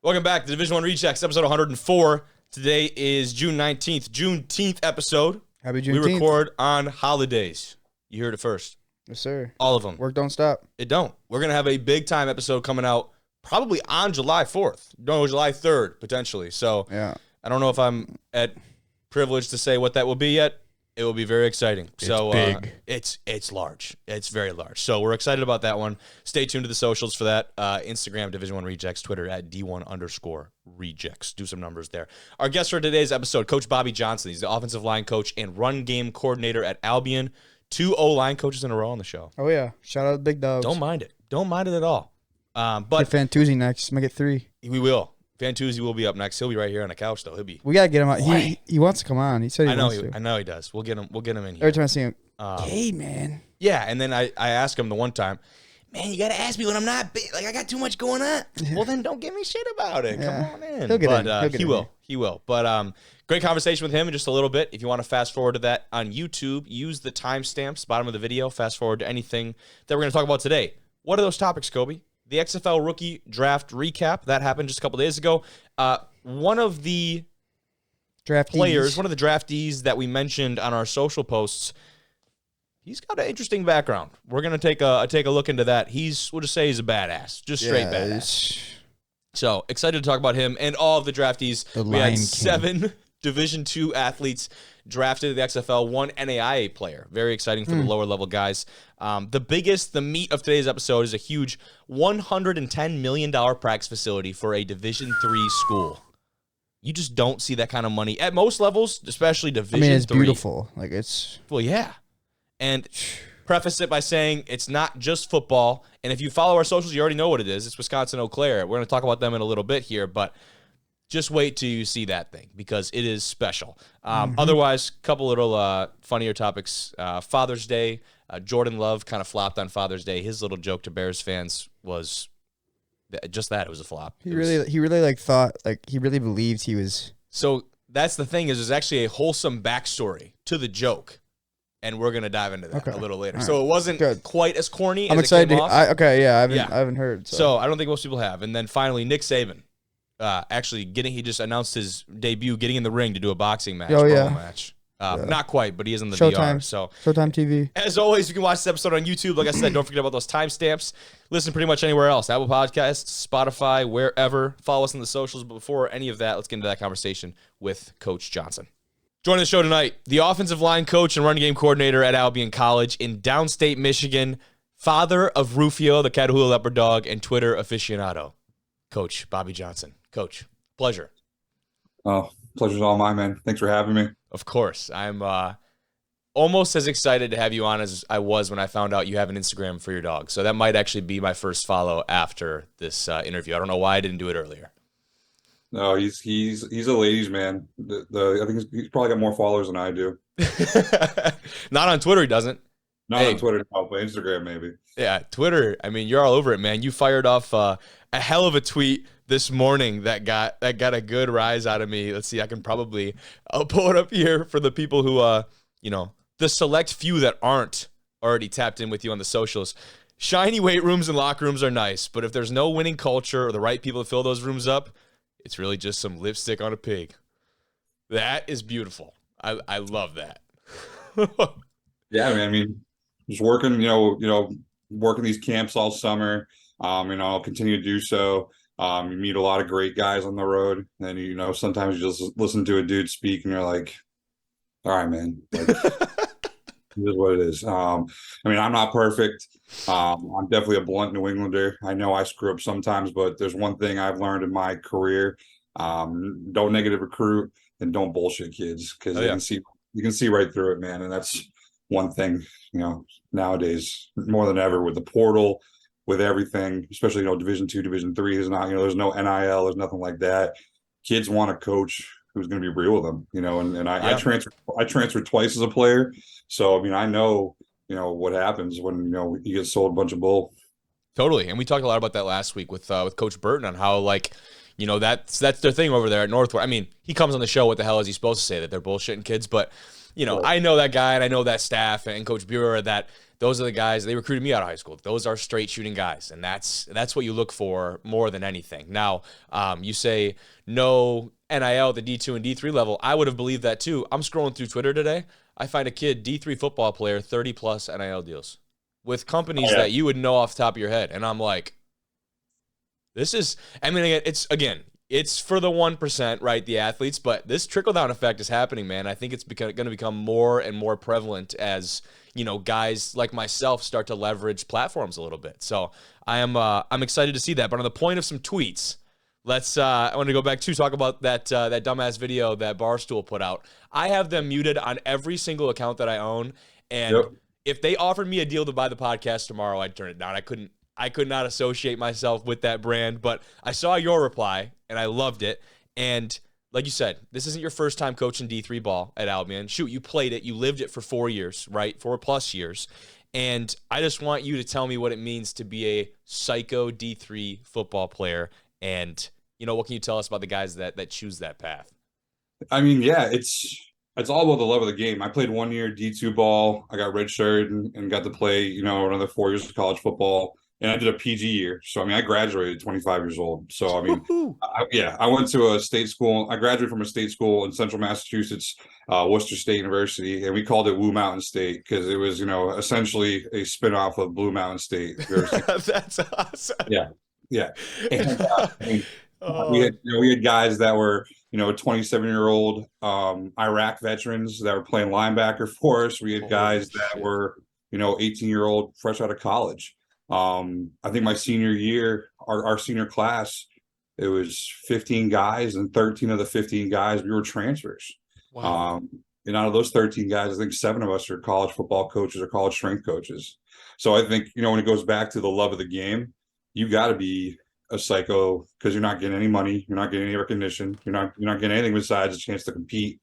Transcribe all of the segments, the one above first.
Welcome back to Division I Rechecks, episode 104. Today is June 19th, Juneteenth episode. Happy Juneteenth. We record on holidays. You heard it first. Yes, sir. All of them. Work don't stop. It don't. We're going to have a big-time episode coming out probably on July 4th. No, July 3rd, potentially. So Yeah. I don't know if I'm at privilege to say what that will be yet. It will be very exciting. It's big. big. It's large. It's very large. So we're excited about that one. Stay tuned to the socials for that. Instagram, Division I Rejects, Twitter at D1_Rejects. Do some numbers there. Our guest for today's episode, Coach Bobby Jonhson. He's the offensive line coach and run game coordinator at Albion. 2 O-line coaches in a row on the show. Oh, yeah. Shout out to Big Dogs. Don't mind it. Don't mind it at all. But Get Fantuzzi next. Make it 3. we will. Fantuzzi will be up next. He'll be right here on the couch, though. We got to get him out. He wants to come on. He said he wants to. I know he does. We'll get him in here. Every time I see him, hey, man. Yeah, and then I asked him the one time, man, you got to ask me when I'm not big. Like, I got too much going on. Well, then don't give me shit about it. Yeah. Come on in. He'll get in. He will. But great conversation with him in just a little bit. If you want to fast forward to that on YouTube, use the timestamps, bottom of the video. Fast forward to anything that we're going to talk about today. What are those topics, Kobe? The XFL Rookie Draft recap. That happened just a couple days ago. One of the players, one of the draftees that we mentioned on our social posts, he's got an interesting background. We're going to take a look into that. We'll just say he's a badass. Just straight badass. So, excited to talk about him and all of the draftees. We had 7 Division II athletes drafted to the XFL, 1 NAIA player. Very exciting for the lower level guys. The meat of today's episode is a huge $110 million practice facility for a Division III school. You just don't see that kind of money at most levels, especially Division III. it's beautiful. Well, yeah. And preface it by saying it's not just football. And if you follow our socials, you already know what it is. It's Wisconsin Eau Claire. We're going to talk about them in a little bit here, but just wait till you see that thing because it is special. Otherwise, a couple little funnier topics. Father's Day. Jordan Love kind of flopped on Father's Day. His little joke to Bears fans was just that. It was a flop. He really believed he was. So that's the thing is there's actually a wholesome backstory to the joke. And we're going to dive into that a little later. All so right. It wasn't quite as corny I'm as excited. it came off. I haven't heard. So I don't think most people have. And then finally, Nick Saban. He just announced his debut, getting in the ring to do a boxing match. Match. Not quite, but he is in the Showtime. VR. So Showtime TV. As always, you can watch this episode on YouTube. Like I said, don't forget about those timestamps. Listen pretty much anywhere else. Apple Podcasts, Spotify, wherever. Follow us on the socials. But before any of that, let's get into that conversation with Coach Jonhson. Joining the show tonight, the offensive line coach and run game coordinator at Albion College in downstate Michigan, father of Rufio, the Catahoula Leopard Dog, and Twitter aficionado, Coach Bobby Jonhson. Coach, pleasure. Oh, pleasure's all mine, man. Thanks for having me. Of course. I'm almost as excited to have you on as I was when I found out you have an Instagram for your dog. So that might actually be my first follow after this interview. I don't know why I didn't do it earlier. No, he's a ladies' man. I think he's probably got more followers than I do. Not on Twitter, he doesn't. Not on Twitter, no, but Instagram maybe. Yeah, Twitter. I mean, you're all over it, man. You fired off a hell of a tweet this morning that got a good rise out of me. Let's see, I'll pull it up here for the people who the select few that aren't already tapped in with you on the socials. Shiny weight rooms and locker rooms are nice, but if there's no winning culture or the right people to fill those rooms up, it's really just some lipstick on a pig. That is beautiful. I love that. Yeah, man. I mean, just working, working these camps all summer. I'll continue to do so. You meet a lot of great guys on the road, and sometimes you just listen to a dude speak, and you're like, "All right, man." Like, it is what it is. I'm not perfect. I'm definitely a blunt New Englander. I know I screw up sometimes, but there's one thing I've learned in my career: don't negative recruit and don't bullshit kids, because you can see right through it, man. And that's one thing, nowadays more than ever with the portal, with everything, especially Division II, Division III is not. There's no NIL, there's nothing like that. Kids want a coach who's going to be real with them, I transferred twice as a player. So, I know, what happens when, you get sold a bunch of bull. Totally. And we talked a lot about that last week with Coach Burton on how, that's their thing over there at Northward. I mean, he comes on the show. What the hell is he supposed to say? That they're bullshitting kids? But, I know that guy and I know that staff and Coach Bureau that those are the guys, they recruited me out of high school. Those are straight shooting guys. And that's what you look for more than anything. Now, you say no NIL at the D2 and D3 level. I would have believed that too. I'm scrolling through Twitter today. I find a kid, D3 football player, 30 plus NIL deals with companies that you would know off the top of your head. And I'm like, this is, I mean, it's for the 1%, right? The athletes, but this trickle down effect is happening, man. I think it's going to become more and more prevalent as, guys like myself start to leverage platforms a little bit. So I'm excited to see that. But on the point of some tweets, I want to go back to talk about that dumbass video that Barstool put out. I have them muted on every single account that I own. And if they offered me a deal to buy the podcast tomorrow, I'd turn it down. I could not associate myself with that brand, but I saw your reply and I loved it. And like you said, this isn't your first time coaching D3 ball at Albion. Shoot, you played it. You lived it for 4 years, right? 4+ years. And I just want you to tell me what it means to be a psycho D3 football player. And, what can you tell us about the guys that choose that path? I mean, yeah, it's all about the love of the game. I played 1 year D2 ball. I got redshirted and got to play, another 4 years of college football. And I did a PG year. So, I graduated 25 years old. So, I went to a state school. I graduated from a state school in central Massachusetts, Worcester State University. And we called it Woo Mountain State because it was, essentially a spinoff of Blue Mountain State. That's awesome. Yeah. Yeah. And, we had guys that were, 27-year-old Iraq veterans that were playing linebacker for us. We had guys that were, 18-year-old fresh out of college. I think my senior year, our senior class, it was 15 guys, and 13 of the 15 guys, we were transfers. Wow. And out of those 13 guys, I think 7 of us are college football coaches or college strength coaches. So I think, when it goes back to the love of the game, you got to be a psycho because you're not getting any money, you're not getting any recognition, you're not getting anything besides a chance to compete.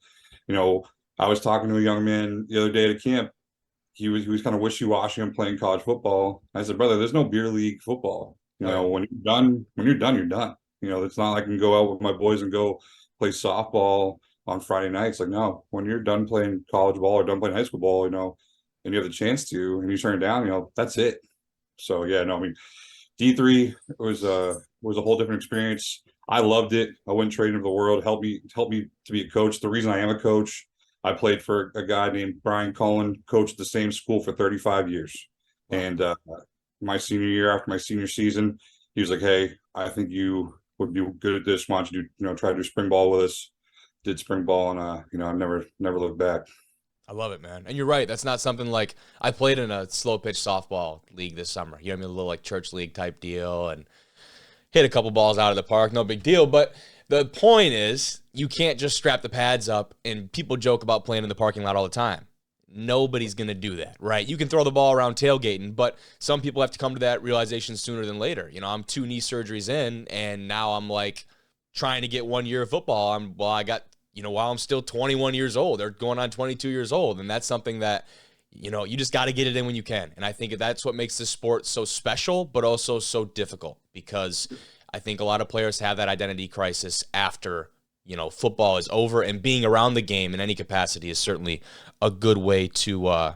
I was talking to a young man the other day at a camp. He was kind of wishy-washy on playing college football. I said, brother, there's no beer league football. When you're done, you're done. It's not like I can go out with my boys and go play softball on Friday nights. Like, no, when you're done playing college ball or done playing high school ball, and you have the chance to, and you turn it down, that's it. So yeah, no, D3 was a whole different experience. I loved it. I went trading for the world. Helped me to be a coach. The reason I am a coach, I played for a guy named Brian Cullen, coached the same school for 35 years. And my senior year, after my senior season, he was like, "Hey, I think you would be good at this. Why don't you try to do spring ball with us?" Did spring ball, and I never looked back. I love it, man. And you're right. That's not something like I played in a slow pitch softball league this summer. A little like church league type deal, and hit a couple balls out of the park. No big deal. But the point is, you can't just strap the pads up, and people joke about playing in the parking lot all the time. Nobody's going to do that, right? You can throw the ball around tailgating, but some people have to come to that realization sooner than later. I'm 2 knee surgeries in, and now I'm like trying to get 1 year of football. While I'm still 21 years old, they're going on 22 years old. And that's something that, you just got to get it in when you can. And I think that's what makes this sport so special, but also so difficult, because I think a lot of players have that identity crisis after, football is over, and being around the game in any capacity is certainly a good way to,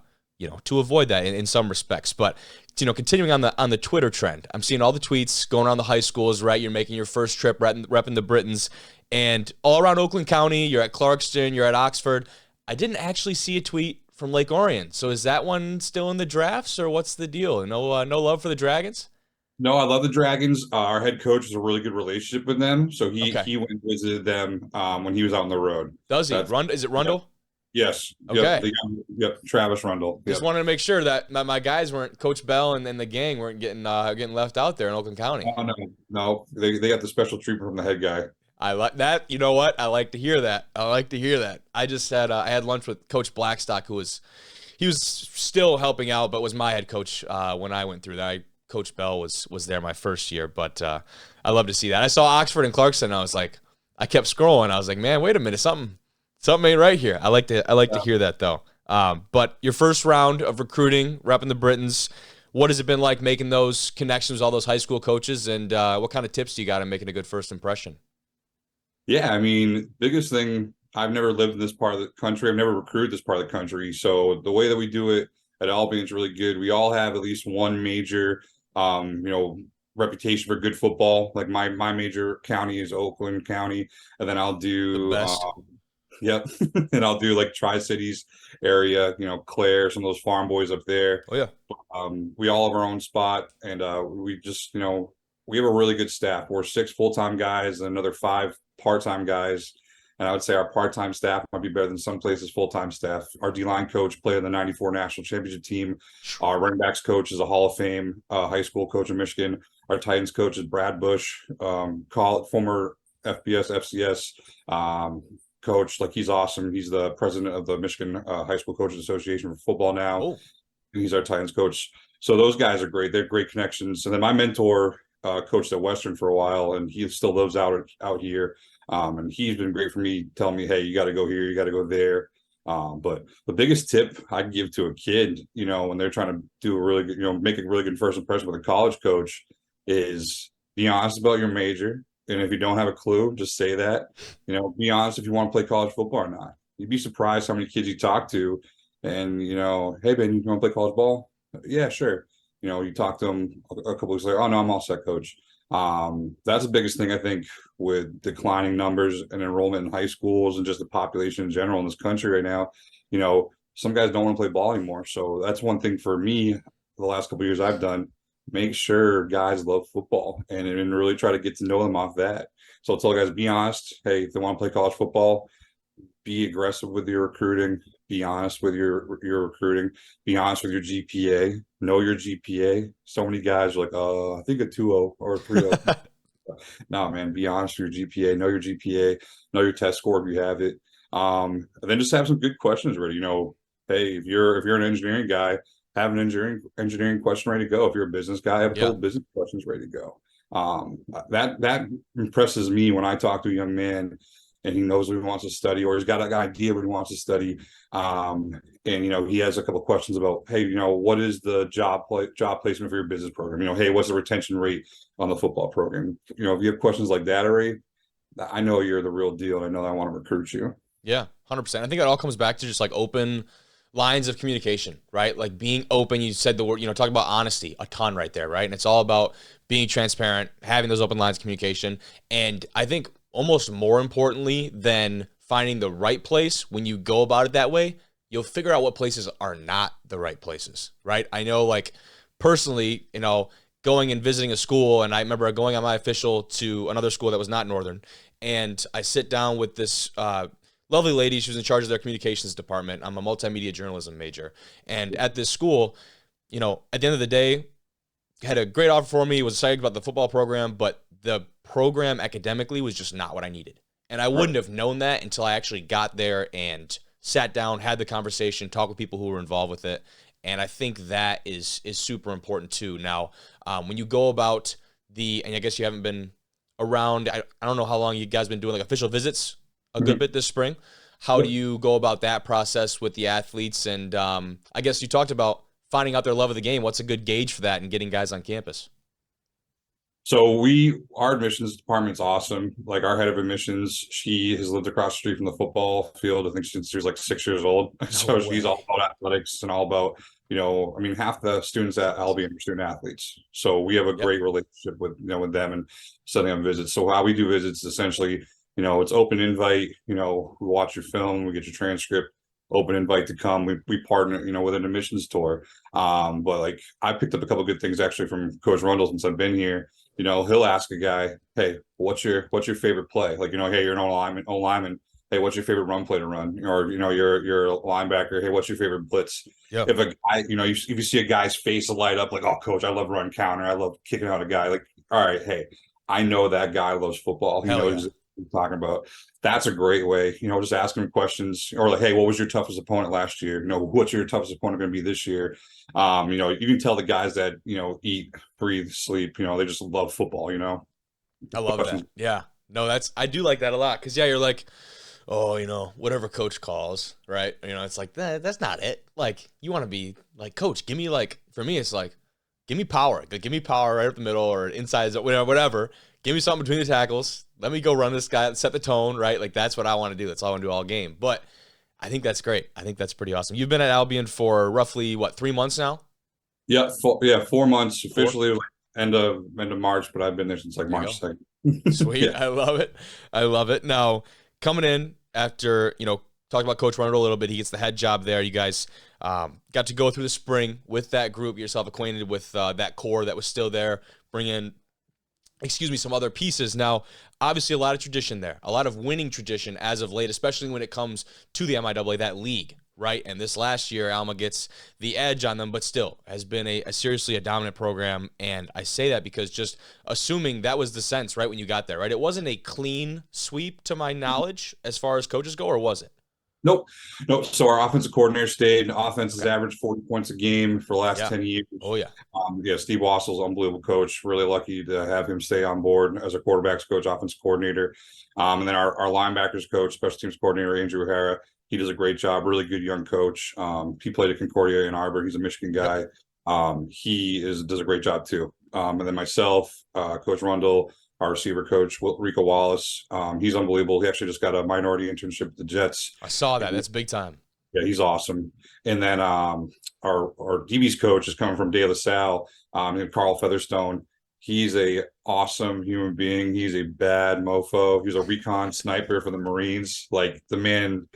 to avoid that in some respects. But, continuing on the Twitter trend, I'm seeing all the tweets going around the high schools, right? You're making your first trip repping the Britons. And all around Oakland County, you're at Clarkston, you're at Oxford. I didn't actually see a tweet from Lake Orion. So is that one still in the drafts, or what's the deal? No love for the Dragons? No, I love the Dragons. Our head coach has a really good relationship with them. So he went and visited them when he was out on the road. Does he? Is it Rundle? Yes. Okay. Yep. Travis Rundle. Just wanted to make sure that my guys weren't, Coach Bell and the gang weren't getting left out there in Oakland County. Oh, no. They got the special treatment from the head guy. I like that. You know what? I like to hear that. I just had I had lunch with Coach Blackstock, who was still helping out, but was my head coach when I went through that. Coach Bell was there my first year, but I love to see that. I saw Oxford and Clarkston, and I was like, I kept scrolling. I was like, man, wait a minute, something ain't right here. I like to hear that though. But your first round of recruiting, repping the Britons, what has it been like making those connections with all those high school coaches, and what kind of tips do you got in making a good first impression? Yeah, biggest thing, I've never lived in this part of the country. I've never recruited this part of the country. So the way that we do it, at Albion is really good. We all have at least one major, reputation for good football. Like my major county is Oakland County, and then I'll The do, best. yep, and I'll do like Tri-Cities area, Claire, some of those farm boys up there. Oh yeah. We all have our own spot, and we just, we have a really good staff. We're 6 full-time guys and another 5 part-time guys. And I would say our part-time staff might be better than some places full-time staff. Our D-line coach played in the '94 national championship team. Our running backs coach is a Hall of Fame high school coach in Michigan. Our Titans coach is Brad Bush, former FBS, FCS coach. Like, he's awesome. He's the president of the Michigan High School Coaches Association for football now. Oh, And he's our Titans coach. So those guys are great. They're great connections. And then my mentor coached at Western for a while, and he still lives out here. And he's been great for me, telling me, hey, you got to go here, you got to go there. But the biggest tip I'd give to a kid, when they're trying to do a really good, make a really good first impression with a college coach, is be honest about your major. And if you don't have a clue, just say that. Be honest if you want to play college football or not. You'd be surprised how many kids you talk to, and hey Ben, you want to play college ball? Yeah, sure. You talk to them a couple weeks later. Oh no, I'm all set, coach. That's the biggest thing I think with declining numbers and enrollment in high schools and just the population in general in this country right now. Some guys don't want to play ball anymore. So that's one thing for me. The last couple of years I've done, make sure guys love football and really try to get to know them off that. So I'll tell guys, be honest. Hey, if they want to play college football, be aggressive with your recruiting. Be honest with your recruiting. Be honest with your GPA. Know your GPA. So many guys are like, I think a 2.0 or a 3.0. No, man, be honest with your GPA. Know your GPA. Know your test score if you have it. And then just have some good questions ready. Hey, if you're an engineering guy, have an engineering question ready to go. If you're a business guy, have a couple business questions ready to go. That impresses me when I talk to a young man and he knows what he wants to study, or he's got an idea what he wants to study. And he has a couple of questions about, hey, what is the job placement for your business program? Hey, what's the retention rate on the football program? If you have questions like that already, I know you're the real deal. And I know I want to recruit you. Yeah, 100%. I think it all comes back to just like open lines of communication, right? Like being open. You said the word, talk about honesty a ton right there, right? And it's all about being transparent, having those open lines of communication. And I think almost more importantly than finding the right place, when you go about it that way, you'll figure out what places are not the right places, right? I know, like, personally, going and visiting a school, and I remember going on my official to another school that was not Northern, and I sit down with this lovely lady. She was in charge of their communications department. I'm a multimedia journalism major. And at this school, at the end of the day, had a great offer for me, was excited about the football program, but the program academically was just not what I needed. And I wouldn't have known that until I actually got there and sat down, had the conversation, talked with people who were involved with it. And I think that is super important too. Now, when you go about and I guess you haven't been around, I don't know how long you guys been doing like official visits a good bit this spring. How do you go about that process with the athletes? And I guess you talked about finding out their love of the game. What's a good gauge for that and getting guys on campus? So our admissions department's awesome. Like, our head of admissions, she has lived across the street from the football field, I think, since she was like 6 years old. So she's all about athletics and all about, half the students at Albion are student athletes. So we have a great relationship with them and sending them visits. So how we do visits, essentially, it's open invite. We watch your film, we get your transcript, open invite to come. We partner, with an admissions tour. But like, I picked up a couple of good things actually from Coach Rundle since I've been here. He'll ask a guy, hey, what's your favorite play? Like, hey, you're an O lineman. Hey, what's your favorite run play to run? Or, you're a linebacker. Hey, what's your favorite blitz? Yep. If a guy, if you see a guy's face light up, like, oh, coach, I love run counter. I love kicking out a guy. Like, all right, hey, I know that guy loves football. He knows what I'm talking about. That's a great way, just asking him questions, or like, hey, what was your toughest opponent last year? What's your toughest opponent going to be this year? You can tell the guys that, eat, breathe, sleep, they just love football, I love that. Yeah. No, I do like that a lot. Cause you're like, oh, whatever coach calls, right? It's like, that's not it. Like, you want to be like, coach, give me, like, for me, it's like, give me power. Like, give me power right up the middle or inside, whatever. Give me something between the tackles. Let me go run this guy, set the tone, right? Like, that's what I want to do. That's all I want to do all game. But I think that's great. I think that's pretty awesome. You've been at Albion for roughly, what, 3 months now? Yeah, 4 months 4? officially, like end of March, but I've been there since like There you March go. 2nd. Sweet. Yeah. I love it. I love it. Now, coming in after, talked about Coach Rundle a little bit. He gets the head job there. You guys got to go through the spring with that group, get yourself acquainted with that core that was still there, bring in, some other pieces. Now, obviously a lot of tradition there, a lot of winning tradition as of late, especially when it comes to the MIAA, that league, right? And this last year, Alma gets the edge on them, but still has been a seriously a dominant program. And I say that because just assuming that was the sense, right, when you got there, right? It wasn't a clean sweep to my knowledge as far as coaches go, or was it? Nope. Nope. So our offensive coordinator stayed. Offense has Okay. averaged 40 points a game for the last Yeah. 10 years. Oh, yeah. Yeah, Steve Wassel's an unbelievable coach. Really lucky to have him stay on board as a quarterbacks coach, offensive coordinator. And then our linebackers coach, special teams coordinator, Andrew O'Hara. He does a great job. Really good young coach. He played at Concordia in Arbor. He's a Michigan guy. He does a great job too. And then myself, Coach Rundle, our receiver coach, Rico Wallace. He's unbelievable. He actually just got a minority internship with the Jets. I saw that. That's big time. Yeah, he's awesome. And then our DB's coach is coming from De La Salle, Carl Featherstone. He's a awesome human being. He's a bad mofo. He's a recon sniper for the Marines. Like, the man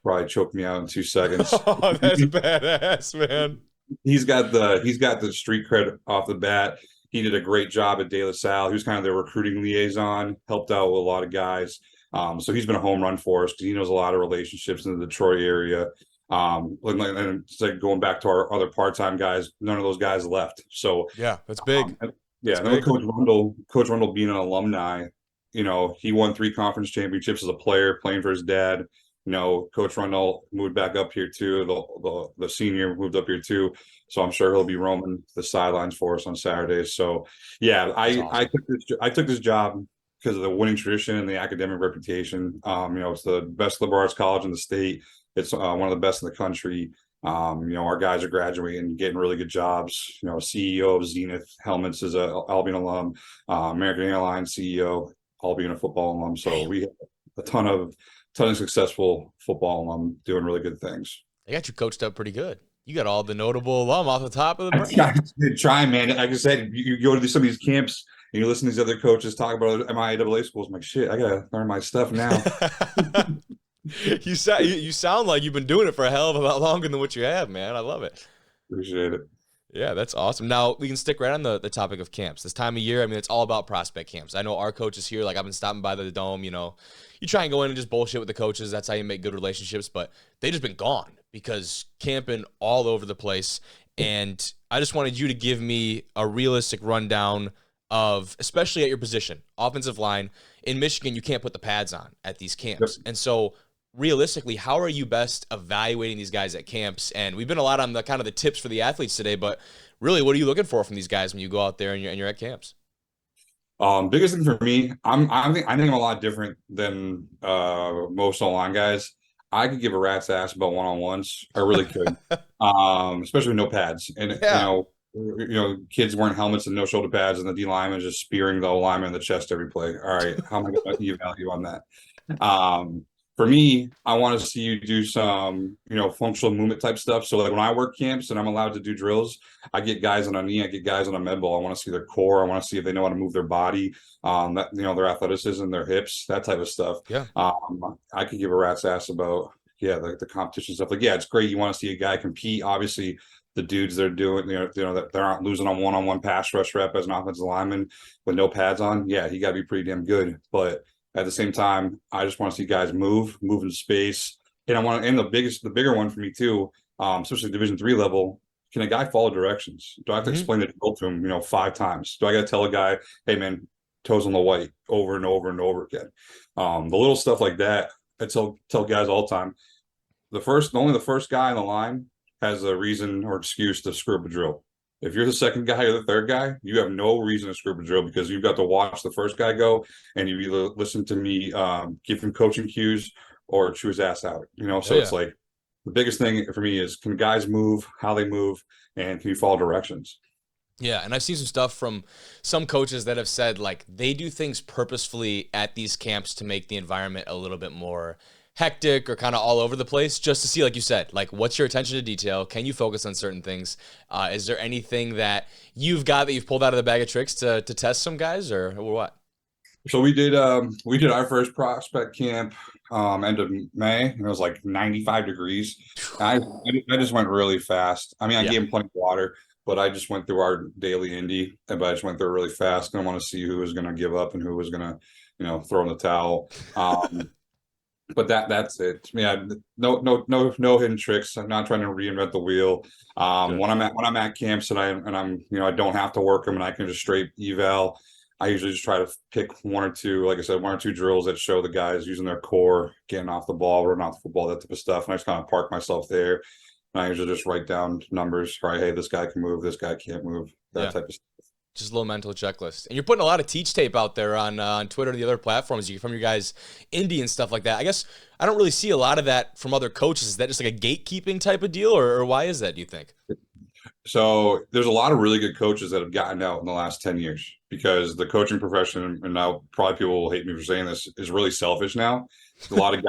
probably choked me out in 2 seconds. Oh, that's badass, man. He's got the street cred off the bat. He did a great job at De La Salle. He was kind of their recruiting liaison, helped out with a lot of guys. So he's been a home run for us because he knows a lot of relationships in the Detroit area. And it's like going back to our other part-time guys, none of those guys left. So yeah, that's big. Yeah, and Coach Rundle being an alumni, he won 3 conference championships as a player, playing for his dad. Coach Rundle moved back up here too. The senior moved up here too. So I'm sure he'll be roaming the sidelines for us on Saturdays. So yeah, Awesome. I took this job because of the winning tradition and the academic reputation. It's the best liberal arts college in the state. It's one of the best in the country. Our guys are graduating and getting really good jobs. CEO of Zenith Helmets is a Albion alum, American Airlines CEO, Albion a football alum. So we have a ton of successful football alum doing really good things. They got you coached up pretty good. You got all the notable alum off the top of the brain. I try, man. Like I said, you go to some of these camps and you listen to these other coaches talk about MIAA schools. I'm like, shit, I gotta learn my stuff now. You sound like you've been doing it for a hell of a lot longer than what you have, man. I love it. Appreciate it. Yeah, that's awesome. Now, we can stick right on the topic of camps. This time of year, I mean, it's all about prospect camps. I know our coaches here, like I've been stopping by the Dome, you try and go in and just bullshit with the coaches. That's how you make good relationships, but they just been gone because camping all over the place. And I just wanted you to give me a realistic rundown of, especially at your position, offensive line. In Michigan, you can't put the pads on at these camps. Yep. And so realistically, how are you best evaluating these guys at camps? And we've been a lot on the kind of the tips for the athletes today, but really, what are you looking for from these guys when you go out there and you're at camps? Biggest thing for me, I think I'm a lot different than most online guys. I could give a rat's ass about one-on-ones. I really could, especially with no pads. And kids wearing helmets and no shoulder pads, and the D lineman just spearing the O lineman in the chest every play. All right, how am I going to evaluate on that? For me, I want to see you do some, functional movement type stuff. So like when I work camps and I'm allowed to do drills, I get guys on a knee, I get guys on a med ball. I want to see their core. I want to see if they know how to move their body, their athleticism, their hips, that type of stuff. Yeah. I could give a rat's ass about, the competition stuff. Like, yeah, it's great. You want to see a guy compete. Obviously, the dudes they're doing, that they're not losing on one-on-one pass rush rep as an offensive lineman with no pads on. Yeah, he got to be pretty damn good. But at the same time, I just want to see guys move in space. And the bigger one for me too, especially Division III level, can a guy follow directions? Do I have to explain it to him, 5 times? Do I got to tell a guy, hey man, toes on the white over and over and over again? The little stuff like that, I tell guys all the time. Only the first guy on the line has a reason or excuse to screw up a drill. If you're the second guy or the third guy, you have no reason to screw up a drill because you've got to watch the first guy go, and you either listen to me give him coaching cues or chew his ass out. It's like the biggest thing for me is, can guys move, how they move, and can you follow directions? Yeah, and I've seen some stuff from some coaches that have said like they do things purposefully at these camps to make the environment a little bit more hectic or kind of all over the place, just to see, like you said, like what's your attention to detail? Can you focus on certain things? Is there anything that you've got that you've pulled out of the bag of tricks to test some guys or what? So we did our first prospect camp end of May, and it was like 95 degrees. I just went really fast. I mean, I gave him plenty of water, but I just went through our daily Indy, but I just went through really fast. I want to see who was going to give up and who was going to, throw in the towel. But that's it. Yeah, no hidden tricks. I'm not trying to reinvent the wheel. When I'm at camps and I'm I don't have to work them and I can just straight eval. I usually just try to pick one or two, like I said, one or two drills that show the guys using their core, getting off the ball, running off the football, that type of stuff. And I just kind of park myself there. And I usually just write down numbers. All right, hey, this guy can move, this guy can't move, that type of stuff. Just a little mental checklist. And you're putting a lot of teach tape out there on Twitter and the other platforms from your guys' indie and stuff like that. I guess I don't really see a lot of that from other coaches. Is that just like a gatekeeping type of deal, or why is that, do you think? So there's a lot of really good coaches that have gotten out in the last 10 years because the coaching profession, and now probably people will hate me for saying this, is really selfish now. A lot of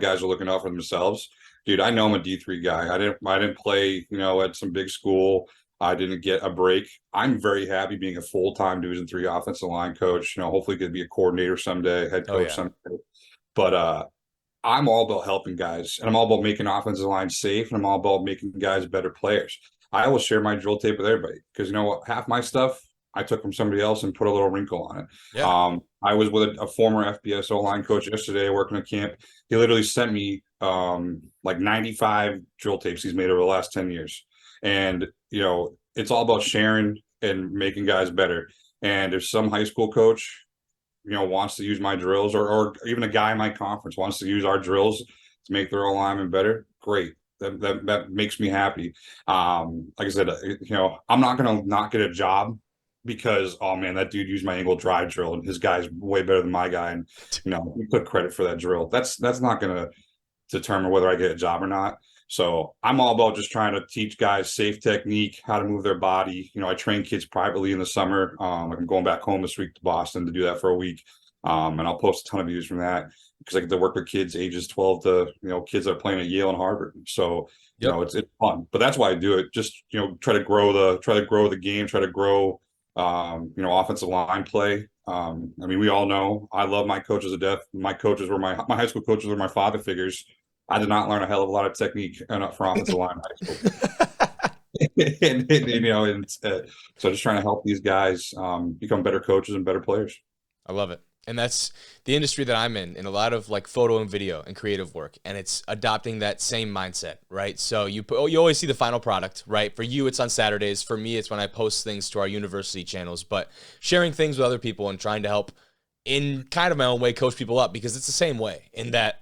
guys are looking out for themselves. Dude, I know I'm a D3 guy. I didn't play, at some big school. I didn't get a break. I'm very happy being a full-time Division III offensive line coach. Hopefully could be a coordinator someday, head coach someday. But I'm all about helping guys, and I'm all about making offensive line safe, and I'm all about making guys better players. I will share my drill tape with everybody because you know what? Half my stuff I took from somebody else and put a little wrinkle on it. Yeah. I was with a former FBS O-line coach yesterday working at camp. He literally sent me like 95 drill tapes he's made over the last 10 years. And, it's all about sharing and making guys better. And if some high school coach, wants to use my drills or even a guy in my conference wants to use our drills to make their O-lineman better, great. That makes me happy. Like I said, I'm not going to not get a job because, oh man, that dude used my angle drive drill and his guy's way better than my guy. And, we put credit for that drill. That's not going to determine whether I get a job or not. So I'm all about just trying to teach guys safe technique, how to move their body. I train kids privately in the summer. I'm going back home this week to Boston to do that for a week. And I'll post a ton of views from that because I get to work with kids ages 12 to, kids that are playing at Yale and Harvard. So, it's fun, but that's why I do it. Just, try to grow the game, try to grow, offensive line play. I mean, we all know I love my coaches to death. My coaches were my high school coaches were my father figures. I did not learn a hell of a lot of technique for offensive line in high school. So just trying to help these guys become better coaches and better players. I love it. And that's the industry that I'm in a lot of like photo and video and creative work. And it's adopting that same mindset, right? So you always see the final product, right? For you, it's on Saturdays. For me, it's when I post things to our university channels, but sharing things with other people and trying to help in kind of my own way, coach people up, because it's the same way in that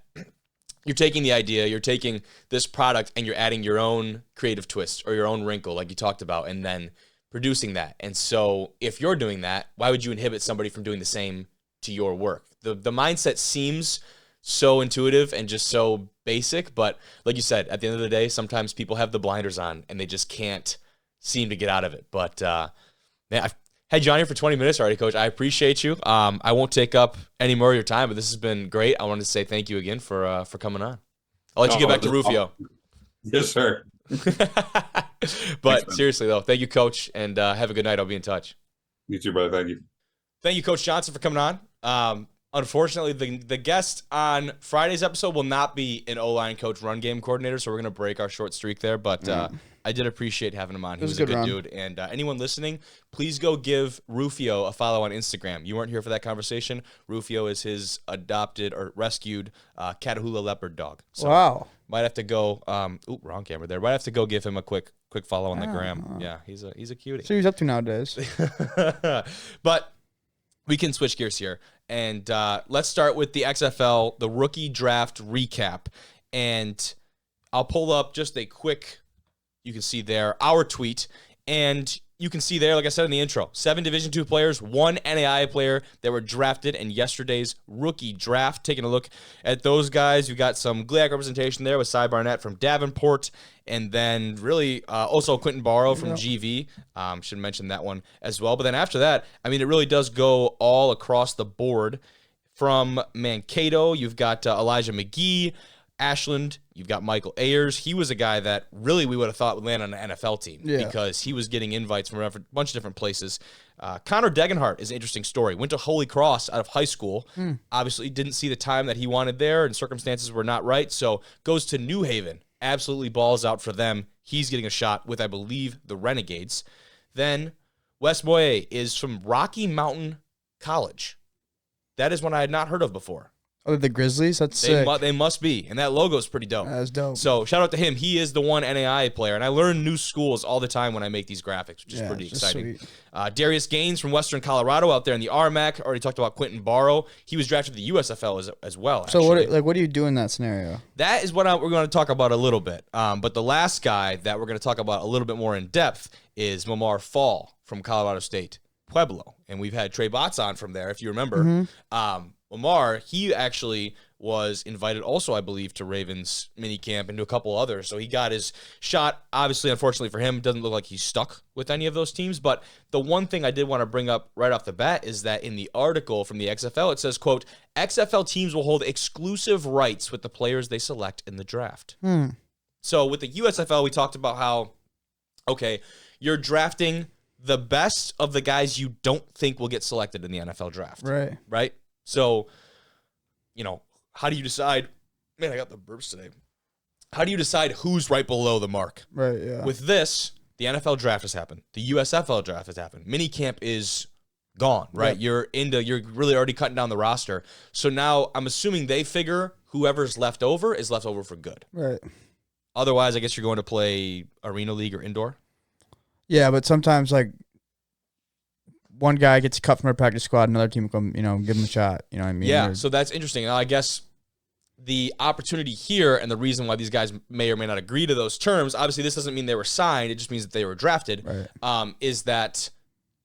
you're taking the idea, you're taking this product and you're adding your own creative twist or your own wrinkle, like you talked about, and then producing that. And so if you're doing that, why would you inhibit somebody from doing the same to your work? The mindset seems so intuitive and just so basic, but like you said, at the end of the day, sometimes people have the blinders on and they just can't seem to get out of it. But man, I've had you on here for 20 minutes already, Coach. I appreciate you. I won't take up any more of your time, but this has been great. I wanted to say thank you again for coming on. I'll let you get back to Rufio. Yes, sir. But thanks, seriously, though, thank you, Coach, and have a good night. I'll be in touch. You too, brother. Thank you. Thank you, Coach Jonhson, for coming on. Unfortunately, the guest on Friday's episode will not be an O-line coach, run game coordinator, so we're going to break our short streak there. But I did appreciate having him on. He was a good dude. And anyone listening, please go give Rufio a follow on Instagram. You weren't here for that conversation. Rufio is his adopted or rescued Catahoula leopard dog. So wow. Might have to go. Wrong camera there. Might have to go give him a quick follow on the gram. Yeah, he's a cutie. So he's up to nowadays. But we can switch gears here. And let's start with the XFL, the rookie draft recap. And I'll pull up just a quick, you can see there, our tweet. And you can see there, like I said in the intro, 7 Division II players, 1 NAIA player that were drafted in yesterday's rookie draft. Taking a look at those guys, you got some GLIAC representation there with Cy Barnett from Davenport, and then really also Quentin Barrow from GV. Should mention that one as well. But then after that, I mean, it really does go all across the board From Mankato, you've got Elijah McGee. Ashland, you've got Michael Ayers. He was a guy that really we would have thought would land on an NFL team because he was getting invites from a bunch of different places. Connor Degenhart is an interesting story. Went to Holy Cross out of high school. Obviously didn't see the time that he wanted there and circumstances were not right, so goes to New Haven. Absolutely balls out for them. He's getting a shot with, I believe, the Renegades. Then Wes Moye is from Rocky Mountain College. That is one I had not heard of before. Oh, the Grizzlies? That's sick. They must be, and that logo is pretty dope. That's dope. So shout out to him. He is the one NAIA player, and I learn new schools all the time when I make these graphics, which is pretty exciting. Darius Gaines from Western Colorado out there in the RMAC. Already talked about Quentin Barrow. He was drafted to the USFL as well. So what do you do in that scenario? That is what we're going to talk about a little bit. But the last guy that we're going to talk about a little bit more in depth is Momar Fall from Colorado State Pueblo, and we've had Trey Botts on from there, if you remember. Momar, he actually was invited also, I believe, to Ravens minicamp and to a couple others. So he got his shot. Obviously, unfortunately for him, doesn't look like he's stuck with any of those teams. But the one thing I did want to bring up right off the bat is that in the article from the XFL, it says, quote, XFL teams will hold exclusive rights with the players they select in the draft. So with the USFL, we talked about how, okay, you're drafting the best of the guys you don't think will get selected in the NFL draft. Right? So, how do you decide? Man, I got the burps today. How do you decide who's right below the mark? Right, yeah. With this, the NFL draft has happened. The USFL draft has happened. Minicamp is gone, right? Yep. You're really already cutting down the roster. So now I'm assuming they figure whoever's left over is left over for good. Right. Otherwise, I guess you're going to play Arena League or indoor. Yeah, but sometimes, one guy gets cut from a practice squad, another team will come, give him a shot. You know what I mean? Yeah, so that's interesting. Now, I guess the opportunity here and the reason why these guys may or may not agree to those terms, obviously this doesn't mean they were signed, it just means that they were drafted, is that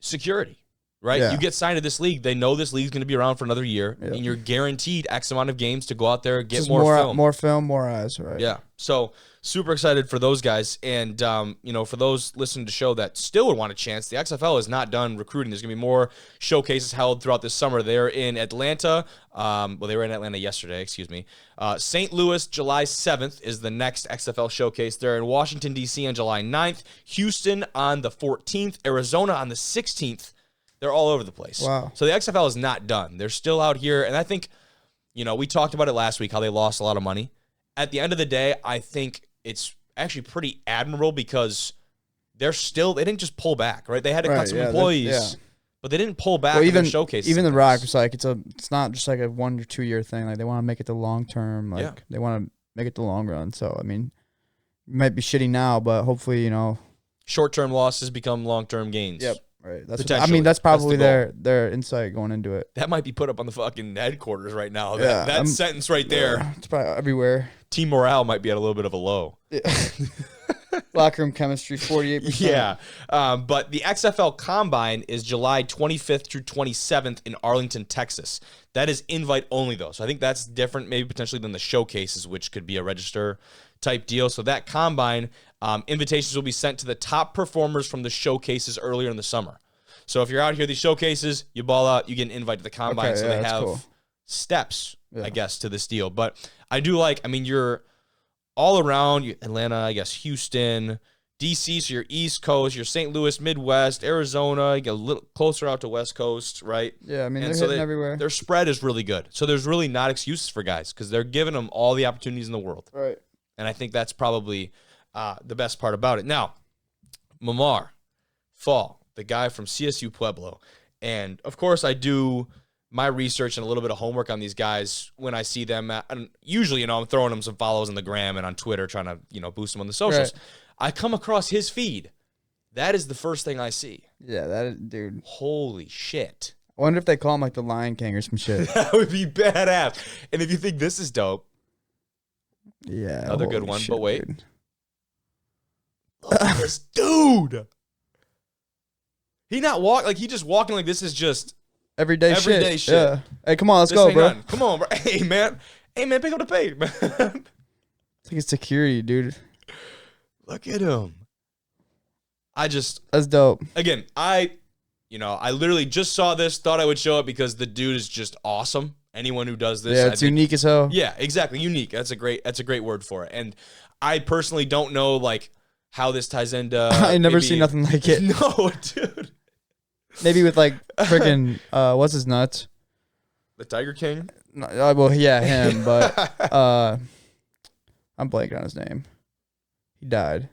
security, right? Yeah. You get signed to this league, they know this league's going to be around for another year, and you're guaranteed X amount of games to go out there and get more film. More film, more eyes, right? Yeah, so super excited for those guys. And, for those listening to the show that still would want a chance, the XFL is not done recruiting. There's going to be more showcases held throughout this summer. They're in Atlanta. They were in Atlanta yesterday, excuse me. St. Louis, July 7th is the next XFL showcase. They're in Washington, D.C. on July 9th. Houston on the 14th. Arizona on the 16th. They're all over the place. Wow. So the XFL is not done. They're still out here. And I think, we talked about it last week, how they lost a lot of money. At the end of the day, I think it's actually pretty admirable because they didn't just pull back, right? They had to cut some employees, but they didn't pull back. Even showcases. Even the Rock was like, it's not just like a 1 or 2 year thing. Like they want to make it the long term. They want to make it the long run. So I mean, it might be shitty now, but hopefully, short term losses become long term gains. Yep. Right. That's probably their insight going into it. That might be put up on the fucking headquarters right now. That sentence right there. Yeah, it's probably everywhere. Team morale might be at a little bit of a low. Yeah. Locker room chemistry, 48%. Yeah. But the XFL Combine is July 25th through 27th in Arlington, Texas. That is invite only, though. So I think that's different maybe potentially than the showcases, which could be a register type deal. So that Combine, invitations will be sent to the top performers from the showcases earlier in the summer. So if you're out here at these showcases, you ball out, you get an invite to the Combine. Okay, so they that's have cool. steps, I guess, to this deal. But I do you're all around Atlanta, I guess, Houston, D.C., so you're East Coast, you're St. Louis, Midwest, Arizona, you get a little closer out to West Coast, right? Yeah, I mean, they're hitting everywhere. Their spread is really good. So there's really not excuses for guys because they're giving them all the opportunities in the world. Right. And I think that's probably the best part about it. Now, Momar Fall, the guy from CSU Pueblo. And, of course, I do my research and a little bit of homework on these guys when I see them. And usually, I'm throwing them some follows on the gram and on Twitter trying to, boost them on the socials. Right. I come across his feed. That is the first thing I see. Yeah, dude. Holy shit. I wonder if they call him like the Lion King or some shit. That would be badass. And if you think this is dope. Yeah. Another good one, shit, but wait. Dude. Look at this dude. He not he just walking like this is just everyday shit. Yeah. Hey, come on, let's go, bro. On. Come on, bro. Hey, man, pick up the pay, man. It's like it's security, dude. Look at him. That's dope. Again, I literally just saw this, thought I would show it because the dude is just awesome. anyone who does this. Yeah, it's unique as hell. Yeah, exactly. Unique. That's a great word for it. And I personally don't know like how this ties into. I never seen nothing like it. No, dude. Maybe with like freaking what's his nuts? The Tiger King. No, well, yeah, him. But I'm blanking on his name. He died.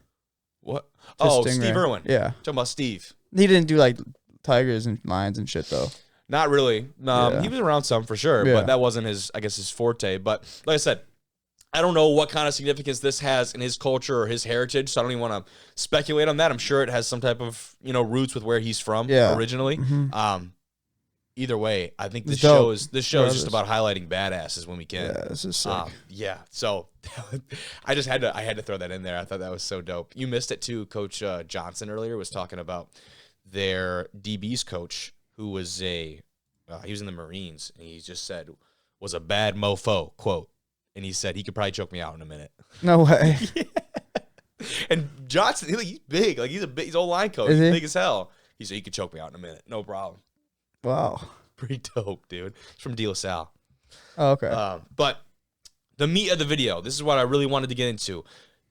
What? Just Steve Stingray. Irwin. Yeah, Talking about Steve. he didn't do like tigers and lions and shit though. Not really. Yeah. He was around some for sure, Yeah. but that wasn't his forte. But like I said, I don't know what kind of significance this has in his culture or his heritage, so I don't even want to speculate on that. I'm sure it has some type of roots with where he's from originally. Mm-hmm. Either way, I think this It's dope. show is just about highlighting badasses when we can. Yeah, this is sick. Yeah, so I had to throw that in there. I thought that was so dope. You missed it too. Coach Jonhson earlier was talking about their DB's coach, who was he was in the Marines, and he just said was a bad mofo, quote, and he said he could probably choke me out in a minute. No way. Yeah. And Jonhson, he's big, like he's old line coach, Is he's he? big as hell. He said he could choke me out in a minute, no problem. Wow. Pretty dope, dude. It's from De La Salle. Oh, okay. But the meat of the video, this is what I really wanted to get into.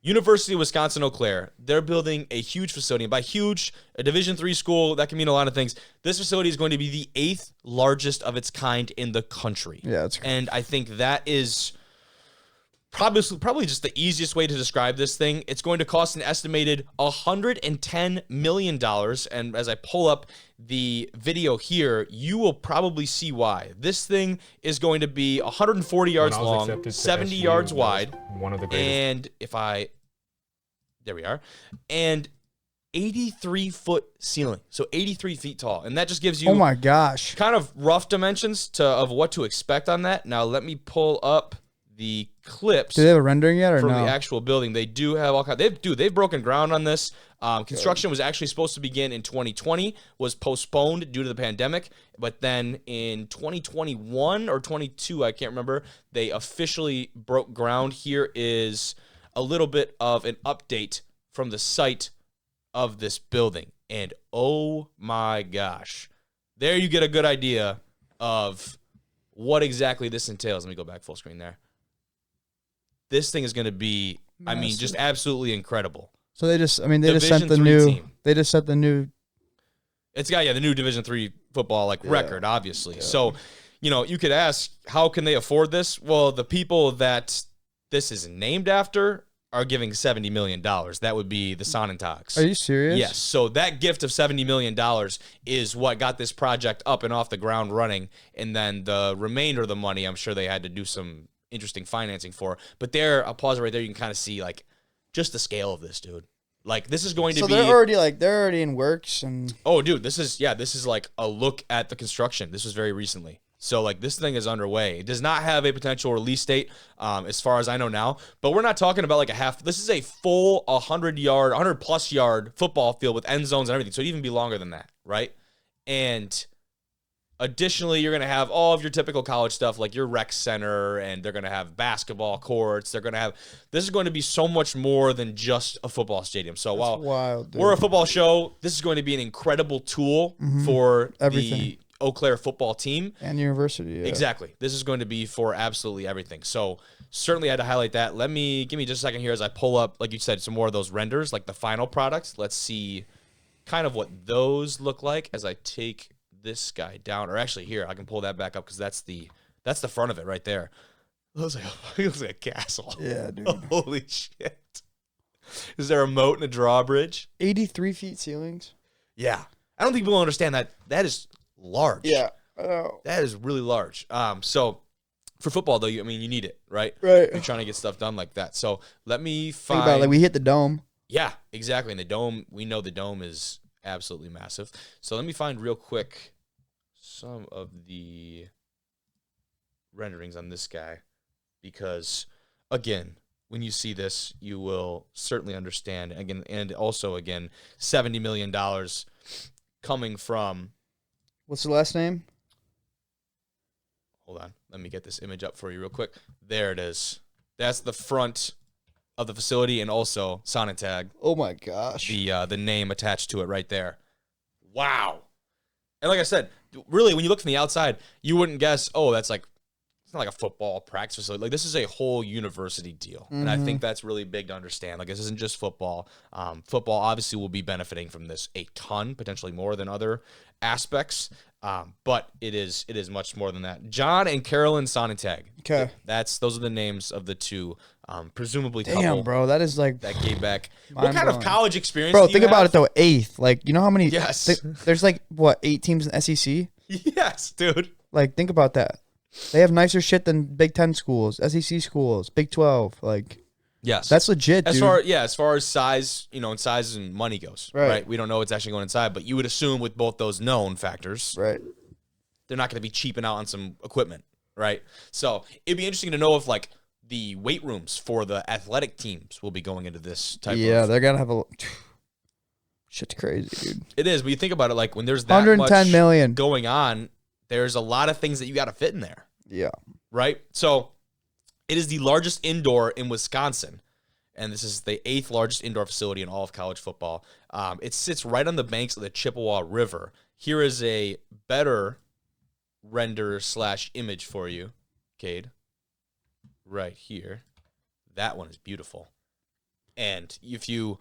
University of Wisconsin Eau Claire, they're building a huge facility. And by huge, a Division III school, that can mean a lot of things. This facility is going to be the 8th largest of its kind in the country. Yeah, and I think that is probably just the easiest way to describe this thing. It's going to cost an estimated $110 million. And as I pull up the video here, you will probably see why. This thing is going to be 140 yards long, 70 yards wide. One of the greatest. And there we are. And 83-foot ceiling. So 83 feet tall. And that just gives you oh my gosh, kind of rough dimensions of what to expect on that. Now let me pull up the clips. do they have a rendering yet or from no? the actual building. They do have all kinds. They've broken ground on this. Construction was actually supposed to begin in 2020, was postponed due to the pandemic, but then in 2021 or 22, I can't remember, they officially broke ground. Here is a little bit of an update from the site of this building. And oh my gosh, there you get a good idea of what exactly this entails. Let me go back full screen there. This thing is going to be, I mean, just absolutely incredible. So they just sent the Division new III team. They just sent the new. It's got the new Division III football record, obviously. Yeah. So, you could ask, how can they afford this? Well, the people that this is named after are giving $70 million. That would be the Sonnentags. Are you serious? Yes. So that gift of $70 million is what got this project up and off the ground running. And then the remainder of the money, I'm sure they had to do some interesting financing for. But there, I'll pause it right there. You can kind of see just the scale of this, dude. This is going to be. So they're already in works and. Oh, dude, this is like a look at the construction. This was very recently. So this thing is underway. It does not have a potential release date, as far as I know now. But we're not talking about a half. This is a full 100+ yard football field with end zones and everything. So it'd even be longer than that, right? And additionally, you're going to have all of your typical college stuff like your rec center, and they're going to have basketball courts. This is going to be so much more than just a football stadium. So while wild, we're a football show, this is going to be an incredible tool for the Eau Claire football team. And university, yeah. Exactly. This is going to be for absolutely everything. So certainly had to highlight that. Give me just a second here as I pull up, like you said, some more of those renders, like the final products. Let's see kind of what those look like as I take this guy down. Or actually here, I can pull that back up because that's the front of it right there. It looks like a castle. Yeah, dude. Holy shit. Is there a moat and a drawbridge? 83 feet ceilings. Yeah. I don't think people understand that. That is large. Yeah. I know. That is really large. So for football though, you need it, right? Right. You're trying to get stuff done like that. So let me Think find. about we hit the dome. Yeah, exactly. And the dome, we know the dome is absolutely massive. So let me find real quick some of the renderings on this guy, because again, when you see this, you will certainly understand. Again, and also again, $70 million coming from. What's the last name? Hold on. Let me get this image up for you real quick. There it is. That's the front of the facility, and also Sonnentag. Oh my gosh. The name attached to it right there. Wow. And like I said, really, when you look from the outside, you wouldn't guess, oh, that's it's not like a football practice facility. Like, this is a whole university deal. And I think that's really big to understand. Like, this isn't just football. Football obviously will be benefiting from this a ton, potentially more than other aspects. But it is much more than that. John and Carolyn Sonntag. Okay. Those are the names of the two, presumably Damn, couple bro, that is like that gave back. What kind of blowing. college experience Bro, do you think about have? it though. 8th, like you know how many? Yes. There's like what 8 teams in SEC. Yes, dude. Like think about that. They have nicer shit than Big 10 schools, SEC schools, Big 12. Like Yes. that's legit, dude. As far as size, and size and money goes, right? We don't know what's actually going inside, but you would assume with both those known factors, right? they're not going to be cheaping out on some equipment, right? So it'd be interesting to know if like the weight rooms for the athletic teams will be going into this type of. Yeah, they're gonna have a. Shit's crazy, dude. It is, but you think about it, like when there's that 110 much million going on, there's a lot of things that you got to fit in there. Yeah. Right? So it is the largest indoor in Wisconsin, and this is the 8th largest indoor facility in all of college football. It sits right on the banks of the Chippewa River. Here is a better render/image for you, Cade. Right here. That one is beautiful. And if you...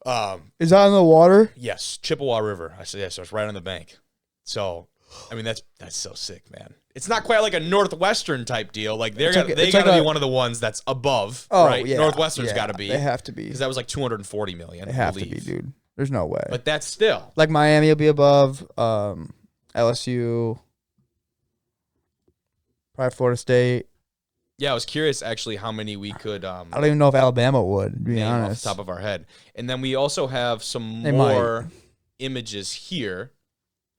is that in the water? Yes, Chippewa River. I said, yeah, so it's right on the bank. So, I mean, that's so sick, man. It's not quite like a Northwestern type deal. Like they got to be one of the ones that's above, right? Yeah, Northwestern's got to be. They have to be because that was like $240 million. They have to be, dude. There's no way. But that's still like Miami will be above. LSU, probably Florida State. Yeah, I was curious actually how many we could. I don't even know if Alabama would, to be honest. Off the top of our head, and then we also have some They more images here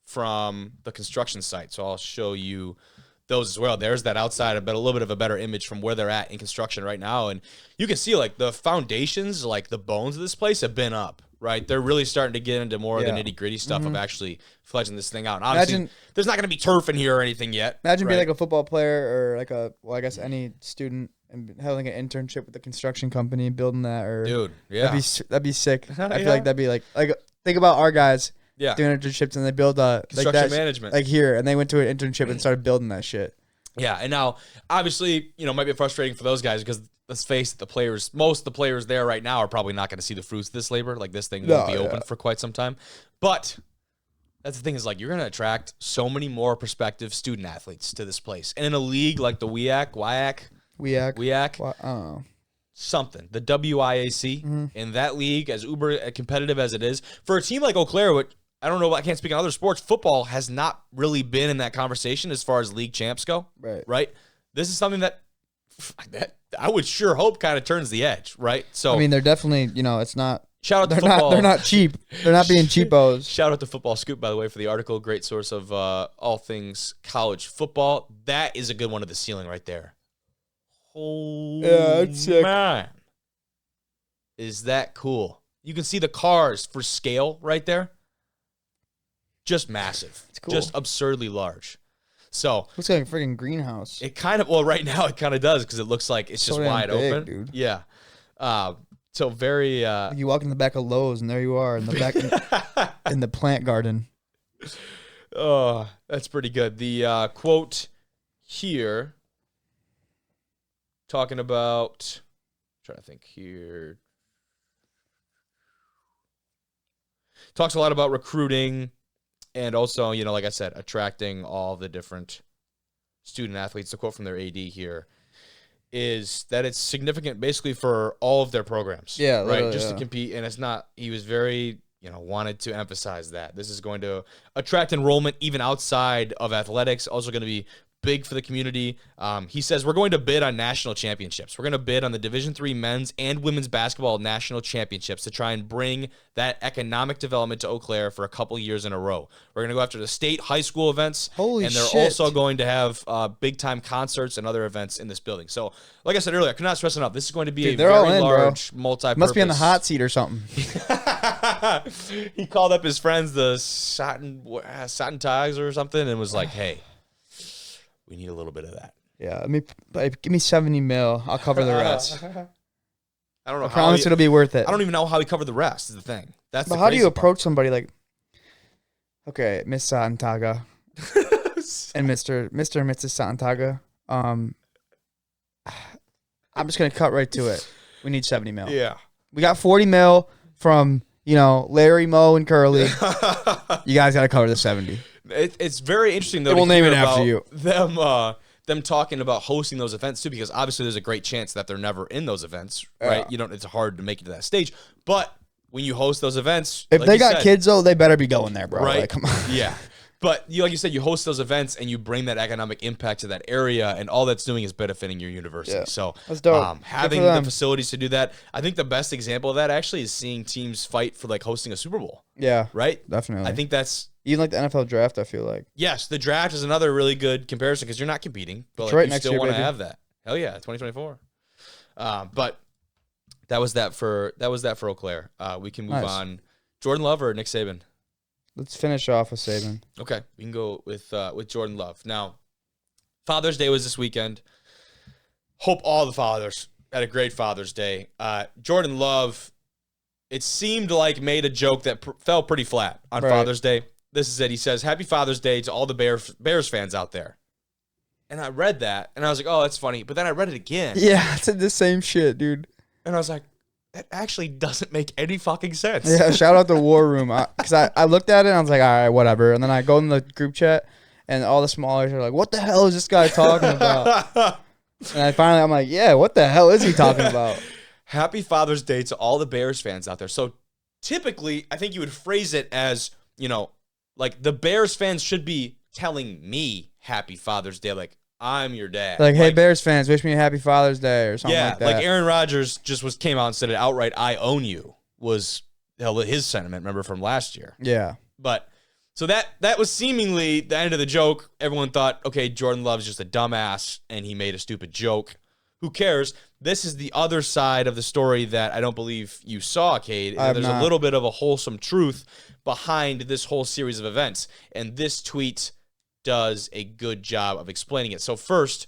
from the construction site. So I'll show you those as well. There's that outside, but a little bit of a better image from where they're at in construction right now. And you can see like the foundations, like the bones of this place have been up, right? They're really starting to get into more of the nitty gritty stuff of actually fledging this thing out. And obviously, there's not going to be turf in here or anything yet. Imagine being like a football player or like I guess any student and having an internship with the construction company and building that. Or dude, yeah. That'd be sick. I feel like that'd be like think about our guys. Yeah, doing internships and they build construction management like here, and they went to an internship and started building that shit. Yeah, and now obviously it might be frustrating for those guys because let's face it, most of the players there right now are probably not going to see the fruits of this labor. Like this thing won't be open for quite some time. But that's the thing is like you're going to attract so many more prospective student athletes to this place, and in a league like the WIAC, something the WIAC in that league as uber competitive as it is for a team like Eau Claire, which I don't know. I can't speak on other sports. Football has not really been in that conversation as far as league champs go. Right. This is something that I would sure hope kind of turns the edge. Right. So I mean, they're definitely it's not. Shout out to football. They're not cheap. They're not being cheapos. Shout out to Football Scoop, by the way, for the article. Great source of all things college football. That is a good one to the ceiling right there. Oh that's sick. Man, is that cool? You can see the cars for scale right there. Just massive. It's cool. Just absurdly large. So looks like a freaking greenhouse. It kind of right now it kind of does because it looks like it's just wide open, dude. Yeah. So very. You walk in the back of Lowe's and there you are in the back in the plant garden. Oh, that's pretty good. The quote here talking about. I'm trying to think here. Talks a lot about recruiting. And also, like I said, attracting all the different student athletes. The quote from their AD here is that it's significant basically for all of their programs. Yeah. Right. Just to compete. And it's not, he was very, wanted to emphasize that. This is going to attract enrollment even outside of athletics. Also going to be big for the community. He says we're going to bid on national championships. We're going to bid on the Division III men's and women's basketball national championships to try and bring that economic development to Eau Claire for a couple years in a row. We're going to go after the state high school events. Holy shit. And they're also going to have big-time concerts and other events in this building. So, like I said earlier, I could not stress enough. This is going to be a very large, multi-purpose. Must be on the hot seat or something. He called up his friends, the Satin Tigers or something, and was like, hey, we need a little bit of that. Yeah, give me 70 mil. I'll cover the rest. I don't know. I promise it'll be worth it. I don't even know how he covered the rest. Is the thing. But how do you approach somebody like, okay, Miss Santaga and Mr. and Mrs. Santaga, I'm just gonna cut right to it. We need 70 mil. Yeah. We got 40 mil from Larry, Moe, and Curly. You guys got to cover the 70. It's very interesting though. We'll to name hear it after about you. Them talking about hosting those events too, because obviously there's a great chance that they're never in those events, right? It's hard to make it to that stage, but when you host those events, if like they you got said, kids though, they better be going there, bro. right? Like, come on. Yeah. But like you said, you host those events and you bring that economic impact to that area, and all that's doing is benefiting your university. Yeah. So That's dope. having the facilities to do that, I think the best example of that actually is seeing teams fight for like hosting a Super Bowl. Yeah, right. Definitely. I think that's even like the NFL draft. I feel like yes, the draft is another really good comparison because you're not competing, but Detroit like, you next still year, want to baby. have that. Hell yeah, 2024. But that was that for Eau Claire. We can move on. Jordan Love or Nick Saban? Let's finish off with Saban. Okay, we can go with Jordan Love. Now, Father's Day was this weekend. Hope all the fathers had a great Father's Day. Jordan Love, it seemed like made a joke that fell pretty flat on Father's Day. This is it. He says, "Happy Father's Day to all the Bears fans out there." And I read that, and I was like, "Oh, that's funny." But then I read it again. Yeah, it's the same shit, dude. And I was like, that actually doesn't make any fucking sense. Yeah, shout out the War Room. Because I looked at it and I was like, all right, whatever. And then I go in the group chat and all the smallers are like, what the hell is this guy talking about? And I'm like, yeah, what the hell is he talking about? Happy Father's Day to all the Bears fans out there. So typically, I think you would phrase it as, like the Bears fans should be telling me Happy Father's Day. Like, I'm your dad. Like, hey, Bears fans, wish me a happy Father's Day or something like that. Yeah, like Aaron Rodgers just came out and said it outright, I own you, was his sentiment, remember, from last year. Yeah. But, so that was seemingly the end of the joke. Everyone thought, okay, Jordan Love's just a dumbass, and he made a stupid joke. Who cares? This is the other side of the story that I don't believe you saw, Cade. There's a little bit of a wholesome truth behind this whole series of events. And this tweet does a good job of explaining it. So first,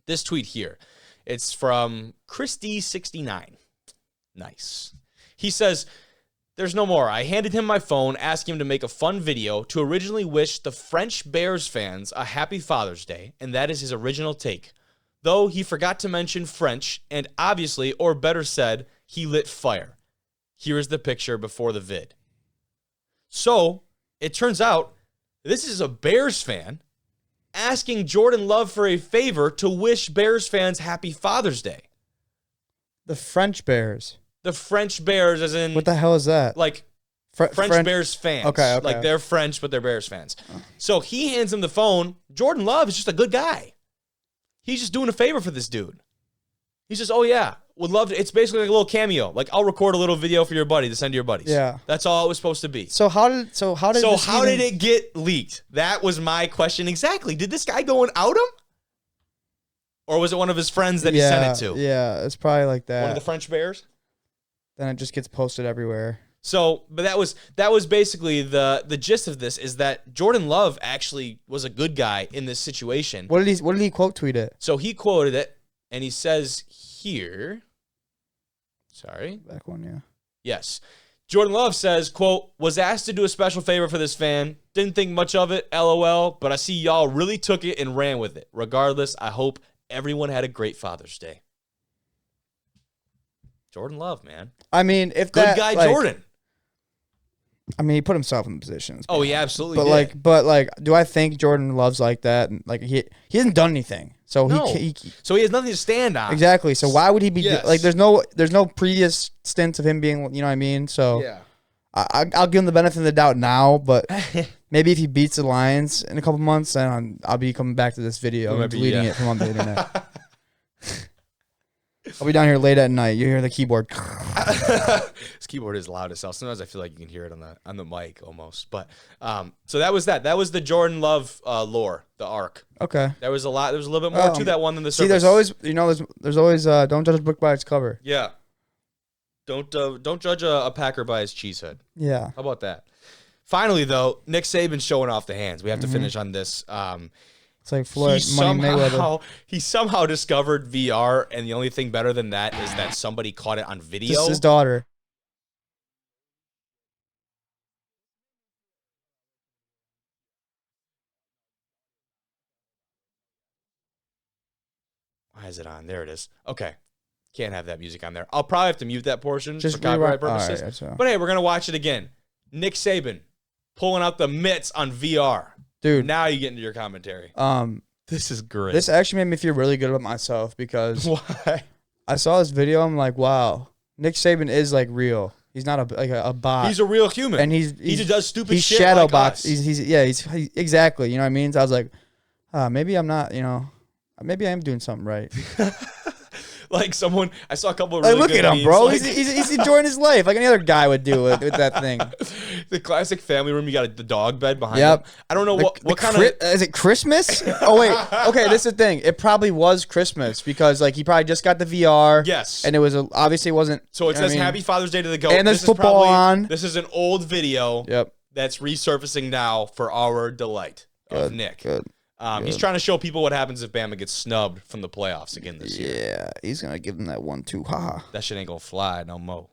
this tweet here. It's from Christy69. Nice. He says, "There's no more. I handed him my phone, asking him to make a fun video to originally wish the French Bears fans a happy Father's Day, and that is his original take. Though he forgot to mention French, and obviously, or better said, he lit fire. Here is the picture before the vid." So, it turns out, this is a Bears fan asking Jordan Love for a favor to wish Bears fans happy Father's Day. The French Bears. The French Bears, as in... What the hell is that? Like, French Bears fans. Okay. Like, they're French, but they're Bears fans. So, he hands him the phone. Jordan Love is just a good guy. He's just doing a favor for this dude. He says, "Oh, yeah, would love to." It's basically like a little cameo. Like, I'll record a little video for your buddy to send to your buddies. Yeah. That's all it was supposed to be. So how did it get leaked? That was my question exactly. Did this guy go and out him? Or was it one of his friends that he sent it to? Yeah, it's probably like that. One of the French Bears? Then it just gets posted everywhere. So, but that was basically the gist of this, is that Jordan Love actually was a good guy in this situation. What did he quote tweet it? So he quoted it, and he says here, sorry. Back one, yeah. Yes. Jordan Love says, quote, "Was asked to do a special favor for this fan. Didn't think much of it, LOL, but I see y'all really took it and ran with it. Regardless, I hope everyone had a great Father's Day." Jordan Love, man. I mean, if good that guy, like, Jordan. I mean, he put himself in positions. Oh, he absolutely did. But do I think Jordan Love's like that? And like he hasn't done anything, so No. he So he has nothing to stand on. exactly. So why would he be Yes. like? There's no previous stints of him being. You know what I mean? So Yeah. I'll give him the benefit of the doubt now, but maybe if he beats the Lions in a couple months, then I'll be coming back to this video and deleting it from on the internet. I'll be down here late at night. You hear the keyboard. This keyboard is loud as hell. Sometimes I feel like you can hear it on the mic almost. But so that was that. That was the Jordan Love lore, the arc. Okay. There was a little bit more to that one than the surface. See, there's always don't judge a book by its cover. Yeah. Don't judge a Packer by his cheesehead. Yeah. How about that? Finally, though, Nick Saban's showing off the hands. We have to finish on this. It's like Floyd Money Mayweather. He somehow discovered VR, and the only thing better than that is that somebody caught it on video. This is his daughter. Why is it on? There it is. Okay. Can't have that music on there. I'll probably have to mute that portion Just for copyright rewind- purposes. Alright, so. But hey, we're going to watch it again. Nick Saban pulling out the mitts on VR. Dude. Now you get into your commentary. This is great. This actually made me feel really good about myself because Why? I saw this video. I'm like, wow, Nick Saban is like real. He's not a bot. He's a real human. And he just does stupid he's shit shadow like box. us. He's exactly. You know what I mean? So I was like, maybe I'm not. You know, maybe I am doing something right. Like someone, I saw a couple of Like, really look good at him, memes, bro. like- He's enjoying his life like any other guy would do with that thing. The classic family room. You got the dog bed behind. Yep. Him. I don't know what kind of. Is it Christmas? Oh wait. Okay, this is the thing. It probably was Christmas because like he probably just got the VR. Yes. And it was obviously wasn't. So it you know what says I mean? Happy Father's Day to the GOAT. And there's This is football probably- on. This is an old video. Yep. That's resurfacing now for our delight of Nick. Good. He's trying to show people what happens if Bama gets snubbed from the playoffs again this year. Yeah, he's gonna give them that 1-2. Haha. That shit ain't gonna fly no mo.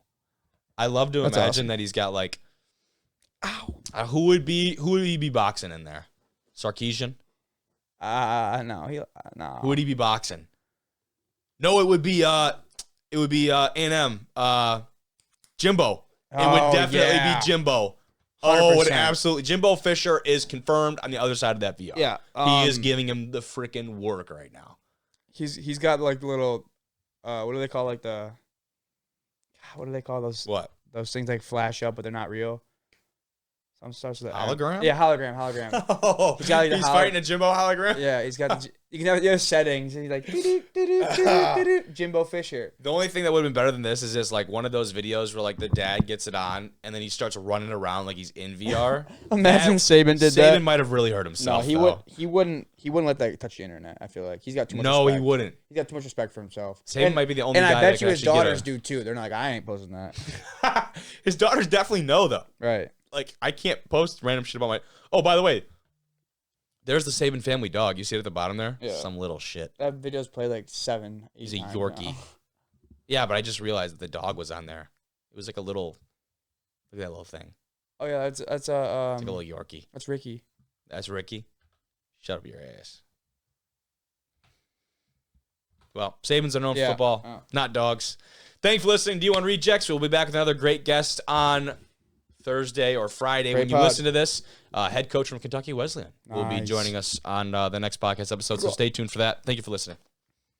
I love to That's imagine awesome. that he's got like, who would he be boxing in there? Sarkeesian? No, no. Who would he be boxing? No, it would be A&M, Jimbo. It would definitely be Jimbo. Oh, it 100%. absolutely. Jimbo Fisher is confirmed on the other side of that VR. Yeah, he is giving him the freaking work right now. He's got like the little, what do they call like the, what do they call those? What? Those things like flash up, but they're not real. Some starts with Hologram? Yeah, hologram. Oh, He's got, like, the fighting a Jimbo hologram? Yeah, he's got the, you can have settings. And he's like Jimbo Fisher. The only thing that would have been better than this is just like one of those videos where like the dad gets it on and then he starts running around like he's in VR. Imagine Saban did that. Saban might have really hurt himself. No, he wouldn't let that touch the internet. I feel like he's got too much. No, respect. he wouldn't. He's got too much respect for himself. Saban might be the only and guy I that bet can you his actually get daughters a- do too. They're not like, I ain't posting that. His daughters definitely know though. Right. Like I can't post random shit about my. Oh, by the way, there's the Saban family dog. You see it at the bottom there? Yeah. Some little shit. That video's played like 7, 8 He's a times Yorkie. now. Yeah, but I just realized that the dog was on there. It was like a little. Look at that little thing. Oh yeah, that's It's like a little Yorkie. that's Ricky. That's Ricky. Shut up your ass. Well, Sabans are known for Yeah. football, Oh. not dogs. Thanks for listening. D1 Rejects. We'll be back with another great guest on Thursday or Friday Great when you pod. listen to this. Head coach from Kentucky Wesleyan will be Nice. joining us on the next podcast episode, so stay tuned for that. Thank you for listening.